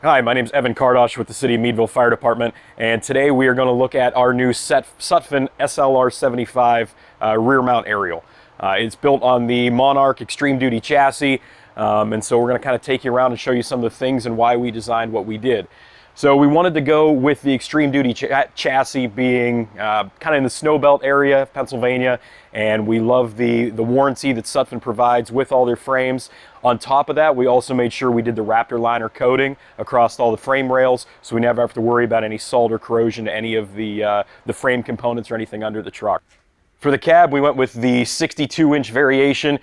Hi, my name is Evan Kardosh with the City of Meadville Fire Department, and today we are going to look at our new Sutphen SLR 75 rear mount aerial. It's built on the Monarch Extreme Duty chassis, and so we're going to kind of take you around and show you some of the things and why we designed what we did. So we wanted to go with the Extreme Duty chassis being kind of in the snow belt area of Pennsylvania, and we love the warranty that Sutphen provides with all their frames. On top of that, we also made sure we did the Raptor liner coating across all the frame rails, so we never have to worry about any salt or corrosion to any of the frame components or anything under the truck. For the cab, we went with the 62-inch variation.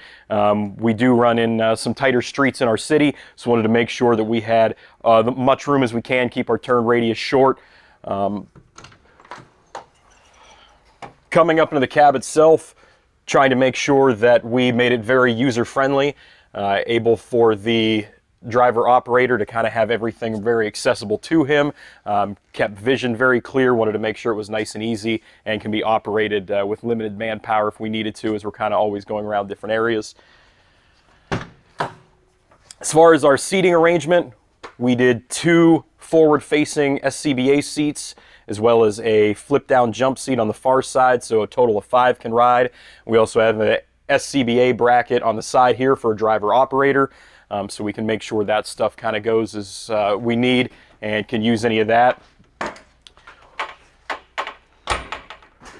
We do run in some tighter streets in our city, so wanted to make sure that we had much room as we can, keep our turn radius short. Coming up into the cab itself, trying to make sure that we made it very user-friendly, able for the driver operator to kind of have everything very accessible to him. Kept vision very clear, wanted to make sure it was nice and easy and can be operated with limited manpower if we needed to, as we're kind of always going around different areas. As far as our seating arrangement, we did 2 forward-facing SCBA seats as well as a flip-down jump seat on the far side, so a total of 5 can ride. We also have an SCBA bracket on the side here for a driver operator. So we can make sure that stuff kind of goes as we need and can use any of that.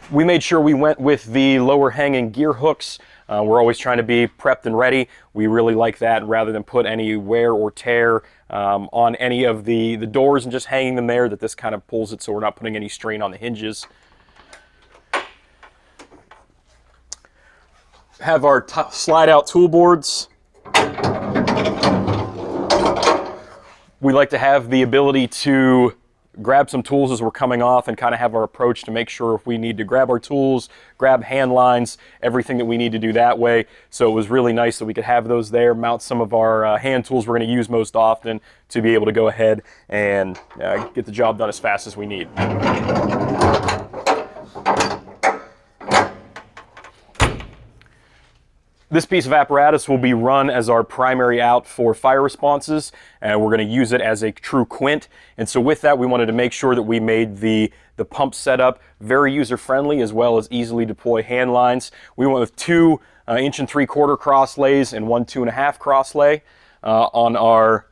We made sure we went with the lower hanging gear hooks. We're always trying to be prepped and ready. We really like that, rather than put any wear or tear on any of the doors and just hanging them there, that this kind of pulls it so we're not putting any strain on the hinges. Have our slide out tool boards. We like to have the ability to grab some tools as we're coming off and kind of have our approach to make sure if we need to grab our tools, grab hand lines, everything that we need to do that way. So it was really nice that we could have those there, mount some of our hand tools we're going to use most often to be able to go ahead and get the job done as fast as we need. This piece of apparatus will be run as our primary out for fire responses, and we're going to use it as a true quint. And so with that, we wanted to make sure that we made the pump setup very user-friendly, as well as easily deploy hand lines. We went with 2 1 3/4 cross lays and 1 2.5 cross lay for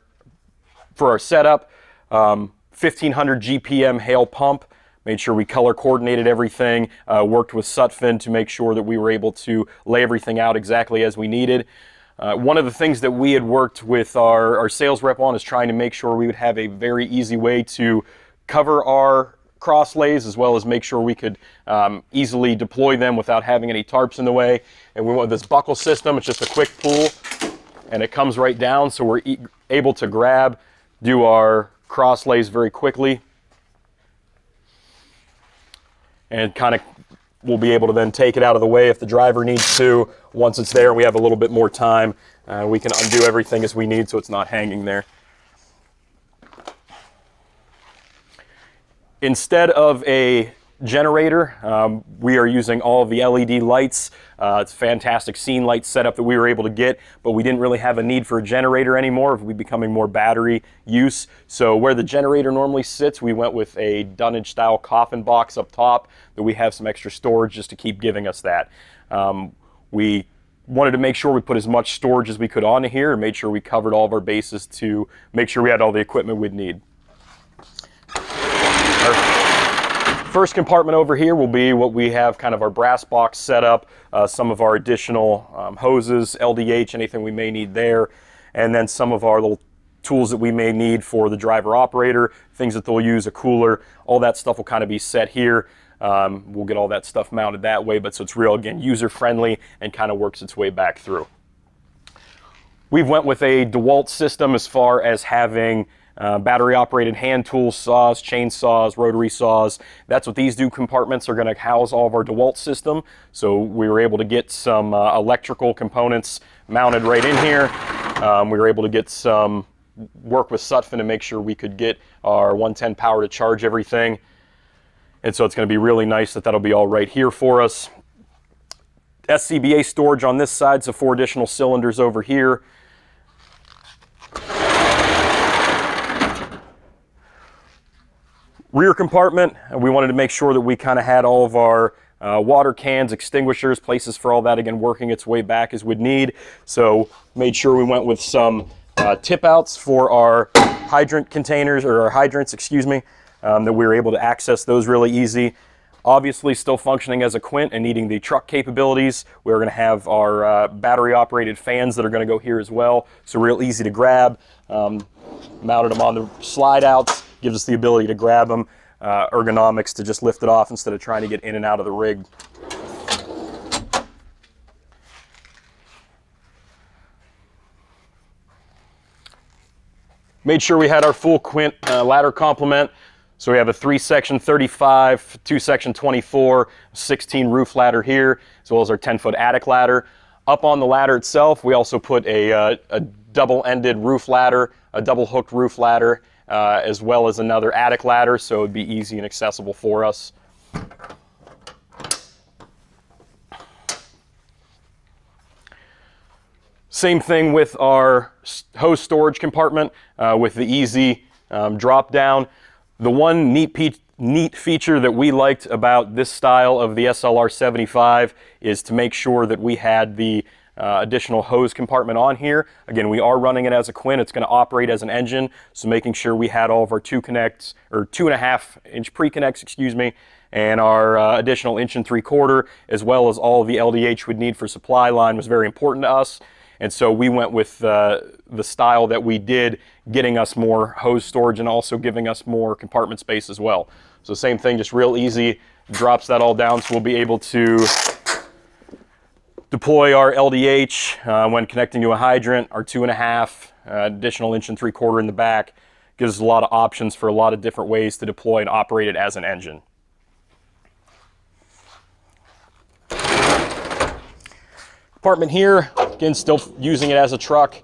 our setup. 1500 GPM Hale pump. Made sure we color coordinated everything, worked with Sutphen to make sure that we were able to lay everything out exactly as we needed. One of the things that we had worked with our sales rep on is trying to make sure we would have a very easy way to cover our cross lays, as well as make sure we could easily deploy them without having any tarps in the way. And we went with this buckle system. It's just a quick pull and it comes right down, so we're able to grab, do our cross lays very quickly. And kind of we'll be able to then take it out of the way if the driver needs to. Once it's there and we have a little bit more time, we can undo everything as we need so it's not hanging there. Instead of a generator, we are using all of the LED lights. It's a fantastic scene light setup that we were able to get, but we didn't really have a need for a generator anymore. We're becoming more battery use. So where the generator normally sits, we went with a dunnage style coffin box up top that we have some extra storage just to keep giving us that. We wanted to make sure we put as much storage as we could onto here and made sure we covered all of our bases to make sure we had all the equipment we'd need. First compartment over here will be what we have kind of our brass box set up, some of our additional hoses, LDH, anything we may need there, and then some of our little tools that we may need for the driver operator, things that they'll use, a cooler, all that stuff will kind of be set here. We'll get all that stuff mounted that way, but so it's real, again, user-friendly and kind of works its way back through. We've went with a DeWalt system as far as having battery-operated hand tools, saws, chainsaws, rotary saws. That's what these 2 compartments are going to house all of our DeWalt system. So we were able to get some electrical components mounted right in here. We were able to get some work with Sutphen to make sure we could get our 110 power to charge everything. And so it's going to be really nice that that'll be all right here for us. SCBA storage on this side, so 4 additional cylinders over here. Rear compartment, we wanted to make sure that we kind of had all of our water cans, extinguishers, places for all that, again, working its way back as we'd need. So made sure we went with some tip outs for our hydrant containers, or our hydrants, excuse me, that we were able to access those really easy. Obviously still functioning as a quint and needing the truck capabilities. We're going to have our battery operated fans that are going to go here as well. So real easy to grab. Mounted them on the slide outs, gives us the ability to grab them. Ergonomics to just lift it off instead of trying to get in and out of the rig. Made sure we had our full quint ladder complement. So we have a 3-section 35, 2-section 24, 16 roof ladder here, as well as our 10-foot attic ladder. Up on the ladder itself, we also put a double-ended roof ladder, a double-hooked roof ladder, as well as another attic ladder, so it'd be easy and accessible for us. Same thing with our hose storage compartment with the easy drop down. The one neat feature that we liked about this style of the SLR 75 is to make sure that we had the additional hose compartment on here. Again, we are running it as a quint. It's going to operate as an engine, so making sure we had all of our 2.5-inch pre-connects, excuse me, and our additional 1 3/4 inch, as well as all of the LDH we'd need for supply line, was very important to us. And so we went with the style that we did, getting us more hose storage and also giving us more compartment space as well. So same thing, just real easy, drops that all down, so we'll be able to deploy our LDH when connecting to a hydrant, our 2.5, additional 1 3/4 inch in the back. Gives us a lot of options for a lot of different ways to deploy and operate it as an engine. Compartment here, again, still using it as a truck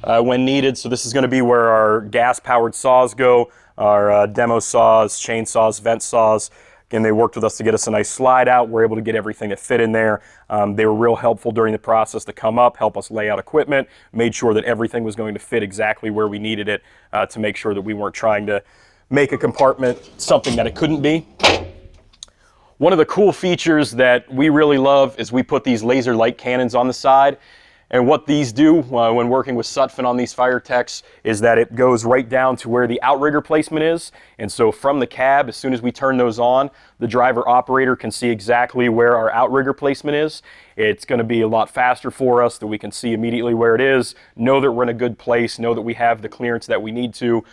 when needed. So this is going to be where our gas-powered saws go, our demo saws, chainsaws, vent saws. Again, they worked with us to get us a nice slide out. We're able to get everything that fit in there. They were real helpful during the process to come up, help us lay out equipment, made sure that everything was going to fit exactly where we needed it to make sure that we weren't trying to make a compartment something that it couldn't be. One of the cool features that we really love is we put these laser light cannons on the side. And what these do when working with Sutphen on these fire techs is that it goes right down to where the outrigger placement is. And so from the cab, as soon as we turn those on, the driver operator can see exactly where our outrigger placement is. It's going to be a lot faster for us, that we can see immediately where it is, know that we're in a good place, know that we have the clearance that we need to.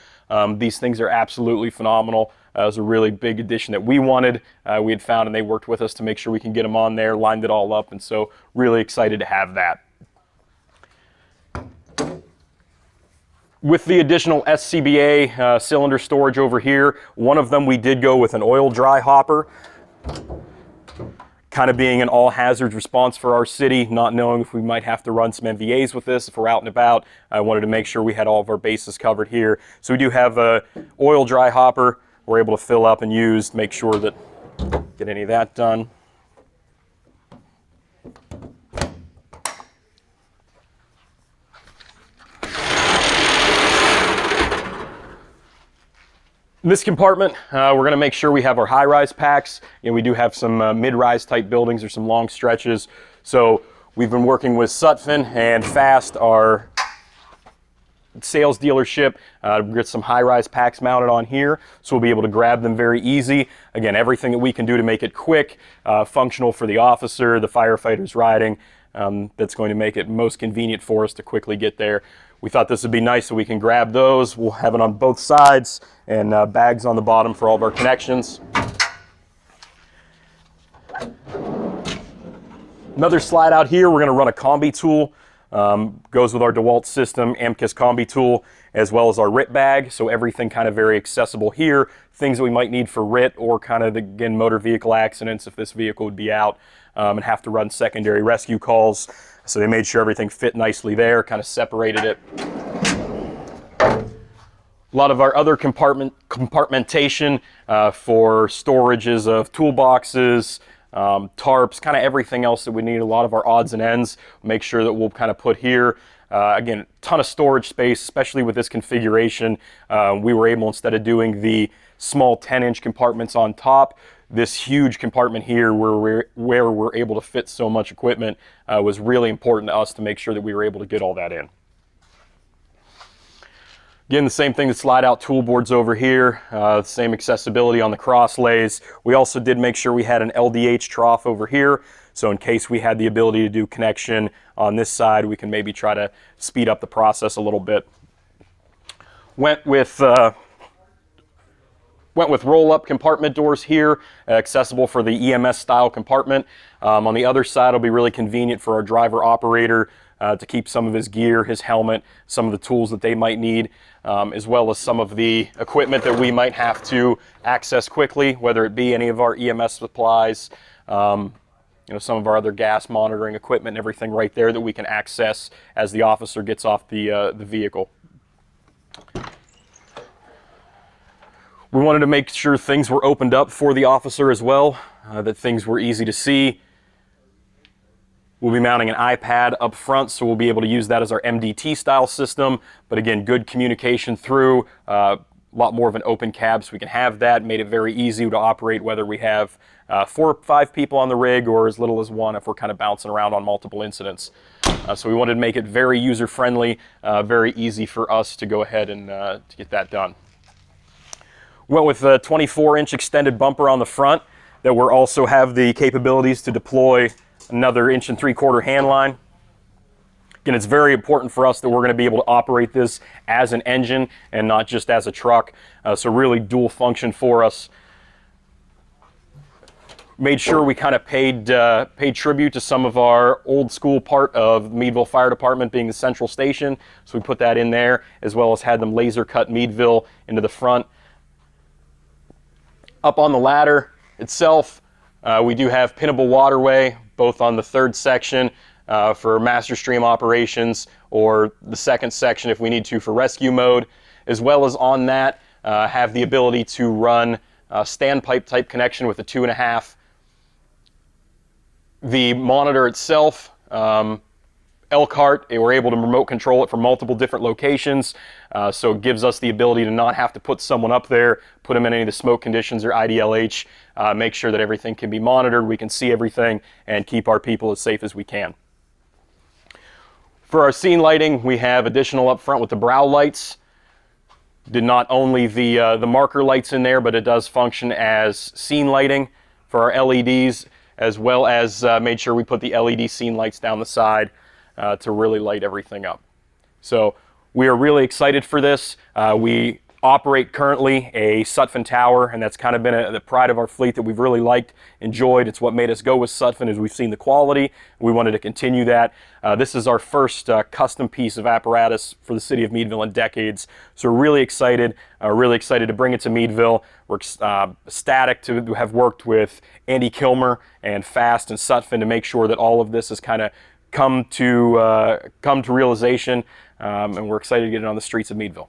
These things are absolutely phenomenal. It was a really big addition that we wanted. We had found, and they worked with us to make sure we can get them on there, lined it all up, and so really excited to have that. With the additional SCBA cylinder storage over here, one of them we did go with an oil dry hopper, kind of being an all hazards response for our city, not knowing if we might have to run some MVAs with this if we're out and about. I wanted to make sure we had all of our bases covered here. So we do have a oil dry hopper we're able to fill up and use, make sure that get any of that done. In this compartment, we're going to make sure we have our high-rise packs. And we do have some mid-rise type buildings or some long stretches. So we've been working with Sutphen and Fast, our sales dealership, to get some high-rise packs mounted on here. So we'll be able to grab them very easy. Again, everything that we can do to make it quick, functional for the officer, the firefighters riding, that's going to make it most convenient for us to quickly get there. We thought this would be nice so we can grab those. We'll have it on both sides and bags on the bottom for all of our connections. Another slide out here, we're going to run a combi tool. Goes with our DeWalt system, Amcus combi tool, as well as our RIT bag. So everything kind of very accessible here. Things that we might need for RIT or kind of, again, motor vehicle accidents if this vehicle would be out and have to run secondary rescue calls. So they made sure everything fit nicely there, kind of separated it. A lot of our other compartmentation for storages of toolboxes, tarps, kind of everything else that we need, a lot of our odds and ends. Make sure that we'll kind of put here. Again, ton of storage space, especially with this configuration. We were able, instead of doing the small 10-inch compartments on top, this huge compartment here where we're able to fit so much equipment was really important to us to make sure that we were able to get all that in. Again, the same thing, the slide out tool boards over here, same accessibility on the cross lays. We also did make sure we had an LDH trough over here, so in case we had the ability to do connection on this side, we can maybe try to speed up the process a little bit. Went with roll-up compartment doors here, accessible for the EMS style compartment. On the other side, it'll be really convenient for our driver operator to keep some of his gear, his helmet, some of the tools that they might need, as well as some of the equipment that we might have to access quickly, whether it be any of our EMS supplies, some of our other gas monitoring equipment and everything right there that we can access as the officer gets off the vehicle. We wanted to make sure things were opened up for the officer as well, that things were easy to see. We'll be mounting an iPad up front, so we'll be able to use that as our MDT style system. But again, good communication through, a lot more of an open cab, so we can have that. Made it very easy to operate, whether we have 4 or 5 people on the rig or as little as 1 if we're kind of bouncing around on multiple incidents. So we wanted to make it very user-friendly, very easy for us to go ahead and to get that done. Went with a 24-inch extended bumper on the front that will also have the capabilities to deploy another 1.75-inch hand line. Again, it's very important for us that we're going to be able to operate this as an engine and not just as a truck. So really dual function for us. Made sure we kind of paid tribute to some of our old school part of Meadville Fire Department being the central station. So we put that in there, as well as had them laser cut Meadville into the front. Up on the ladder itself, we do have pinnable waterway, both on the 3rd section for master stream operations, or the 2nd section if we need to for rescue mode, as well as on that have the ability to run standpipe type connection with a 2.5. The monitor itself, Elkhart, we're able to remote control it from multiple different locations, so it gives us the ability to not have to put someone up there, put them in any of the smoke conditions or IDLH, make sure that everything can be monitored, we can see everything, and keep our people as safe as we can. For our scene lighting, we have additional up front with the brow lights. Did not only the marker lights in there, but it does function as scene lighting for our LEDs, as well as made sure we put the LED scene lights down the side to really light everything up. So we are really excited for this. We operate currently a Sutphen tower, and that's kind of been the pride of our fleet that we've really liked, enjoyed. It's what made us go with Sutphen, as we've seen the quality. We wanted to continue that. This is our first custom piece of apparatus for the city of Meadville in decades. So we're really excited to bring it to Meadville. We're ecstatic to have worked with Andy Kilmer and Fast and Sutphen to make sure that all of this has kind of come to realization, and we're excited to get it on the streets of Meadville.